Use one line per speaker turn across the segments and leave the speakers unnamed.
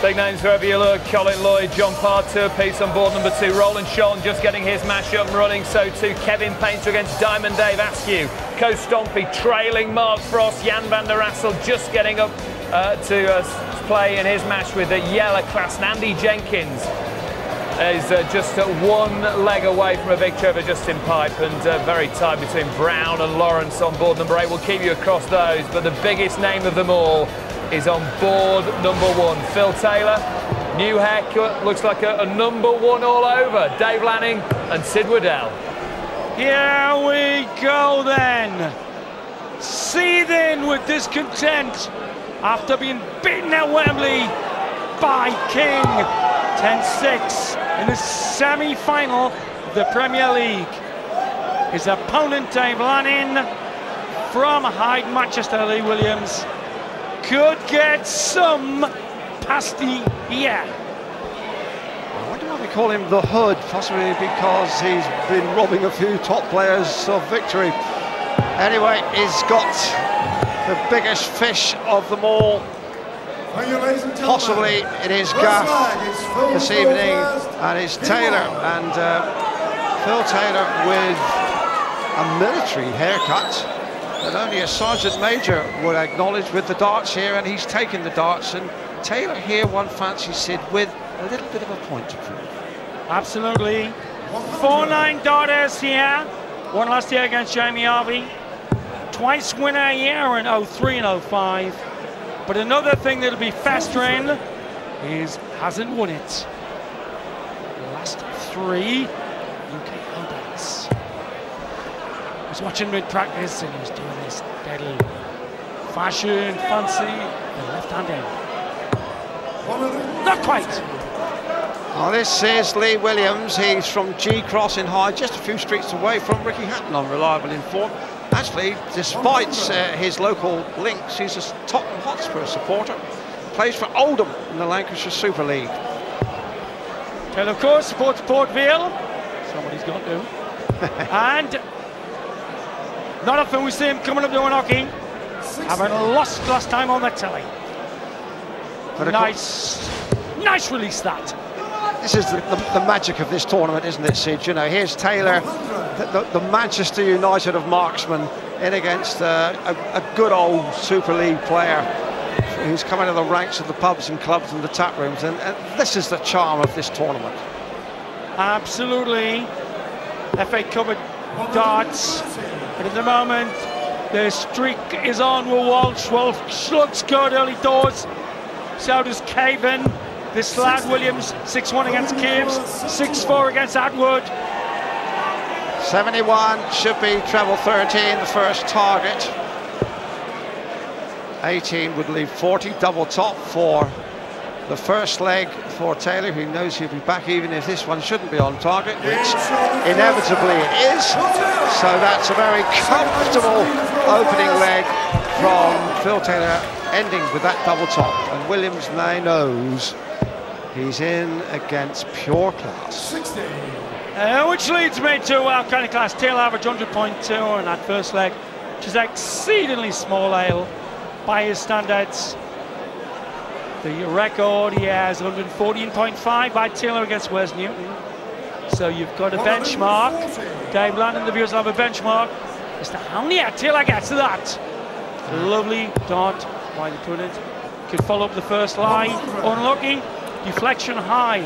Big names wherever you look. Colin Lloyd, John Parr, two-piece on board number 2. Roland Shawn just getting his mash up and running. So too Kevin Painter against Diamond Dave Askew. Co Stompy trailing Mark Frost. Jan van der Assel just getting up to play in his match with the Yella class. And Andy Jenkins is just one leg away from a victory over Justin Pipe, and very tight between Brown and Lawrence on board number 8. We'll keep you across those, but the biggest name of them all is on board number 1. Phil Taylor, new haircut, looks like a number 1 all over. Dave Lanning and Sid Waddell.
Here we go then. Seething with discontent after being beaten at Wembley by King 10-6 in the semi-final of the Premier League. His opponent, Dave Lanning, from Hyde, Manchester, Lee Williams, could get some pasty here.
I wonder why we call him the Hood, possibly because he's been robbing a few top players of victory. Anyway, he's got the biggest fish of them all, possibly in his gaff this evening, and it's Taylor. And Phil Taylor with a military haircut that only a sergeant major would acknowledge, with the darts here, and he's taken the darts. And Taylor here, one fancy Sid, with a little bit of a point to prove.
Absolutely. 4-9 darters here. One last year against Jamie Harvey. Twice winner here in 03 and 05. But another thing that'll be festering is hasn't won it. Last 3 UK Opens. I was watching mid-practice and he was doing this deadly fashion, fancy, the left-hand end. Not quite.
Well, this is Lee Williams. He's from G-Cross in Hyde, just a few streets away from Ricky Hatton on Reliable Inform. Actually, despite his local links, he's a Tottenham Hotspur supporter. Plays for Oldham in the Lancashire Super League.
Taylor, of course, supports Port Vale. Somebody's got to. And not often we see him coming up doing hockey. Having lost last time on the telly. But nice release that.
This is the magic of this tournament, isn't it, Sid? You know, here's Taylor, the Manchester United of marksmen, in against a good old Super League player who's come out of the ranks of the pubs and clubs and the tap rooms, and this is the charm of this tournament.
Absolutely. FA covered darts, but at the moment the streak is on with Walsh. Walsh looks good early doors, so does Caven. This lad Williams, 6-1 against Gibbs, 6-4 against Atwood.
71 should be treble 13, the first target. 18 would leave 40, double top for the first leg for Taylor, who knows he'll be back even if this one shouldn't be on target, which inevitably it is. So that's a very comfortable opening leg from Phil Taylor, ending with that double top. And Williams now knows he's in against pure class.
Which leads me to our kind of class. Taylor average 100.2 on that first leg, which is exceedingly small ale by his standards. The record he has 114.5 by Taylor against Wes Newton. So you've got a benchmark. Dave Lanning, the viewers will have a benchmark as to how near Taylor gets to that. Lovely dart by the opponent. Could follow up the first line. Unlucky. Deflection high.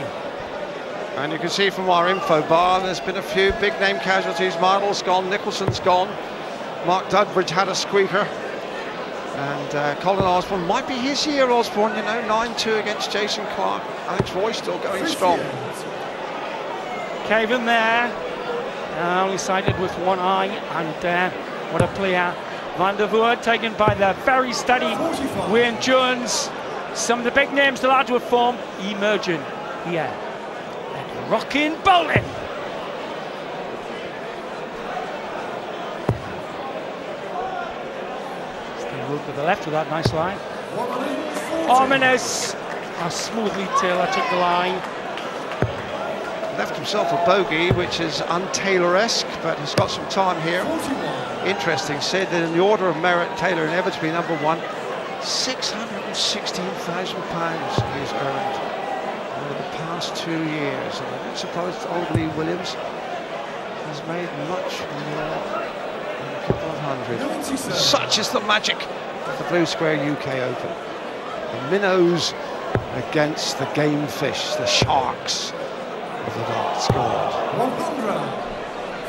And you can see from our info bar, there's been a few big name casualties. Mardle's gone, Nicholson's gone. Mark Dudbridge had a squeaker. And Colin Osborne, might be his year, Osborne, you know, 9-2 against Jason Clark. Alex Roy still going strong.
Caven there, only sighted with one eye, and what a player. Van der Voort taken by the very steady Wayne Jones. Some of the big names still out to form emerging here. And rocking bowling. Move to the left with that nice line. Ominous. How smoothly Taylor took the line.
Left himself a bogey, which is un-Taylor-esque, but he's got some time here. Interesting, Sid, that in the order of merit, Taylor inevitably number 1. £616,000 he's earned over the past 2 years, and I'm not surprised old Lee Williams has made much more than a couple of hundred. Such is the magic of the Blue Square UK Open. The minnows against the game fish, the sharks of the darts god.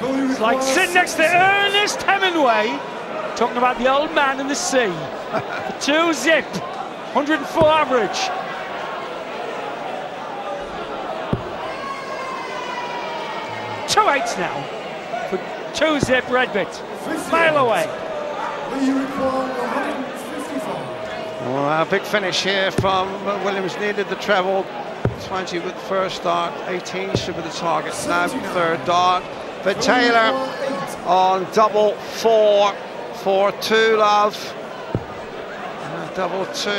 It's like sitting next to Ernest Hemingway talking about the old man in the sea. The 2-zip, 104 average. Two eights now for 2-zip Redbit. Mile away.
Well, a big finish here from Williams. Needed the treble. 20 with first dart, 18 should be the target. Now third dart. But Taylor on double 4 for 2 love. And double 2.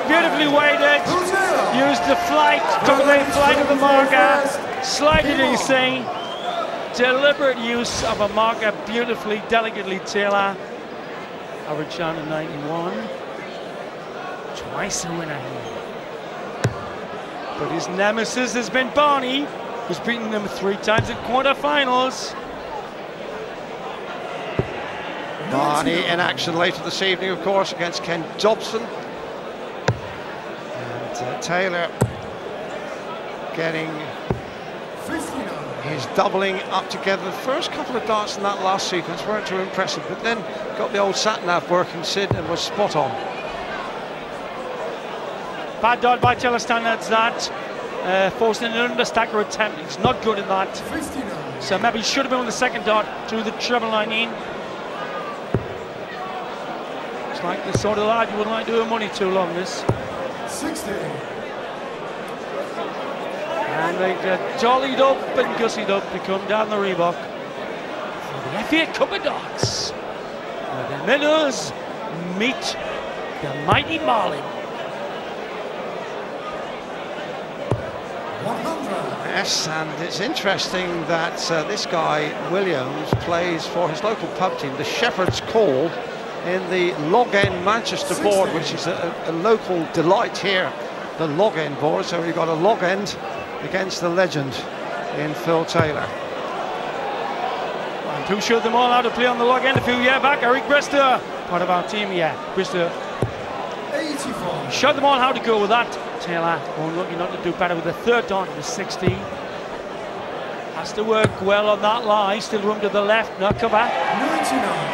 Beautifully weighted. Used the flight, complete flight of the marker. Slided easy. Deliberate use of a marker, beautifully, delicately Taylor. Average down to 91. Twice a winner here. But his nemesis has been Barney, who's beaten them 3 times in quarterfinals.
Barney in action later this evening, of course, against Ken Dobson. And Taylor getting his doubling up together. The first couple of darts in that last sequence weren't too impressive, but then got the old sat-nav working, Sid, and was spot on.
Bad dart by Taylor standards, that. Forcing an understacker attempt. He's not good at that. So maybe he should have been on the second dart through the treble 19. It's like the sort of lad you wouldn't like doing money too long, this.
60.
And they get jollied up and gussied up to come down the Reebok for the FA Cup of Darts, where the Minnows meet the mighty Marlin.
100.
Yes, and it's interesting that this guy, Williams, plays for his local pub team, the Shepherd's Call, in the Log End Manchester board, which is a local delight here, the Log End board. So we've got a Log End against the legend in Phil Taylor.
And who showed them all how to play on the Log End a few years back? Eric Brister, part of our team, yeah. Brister
84.
showed them all how to go with that. Taylor, unlucky not to do better with the third dart of the 60. Has to work well on that lie, still room to the left, no cover.
99.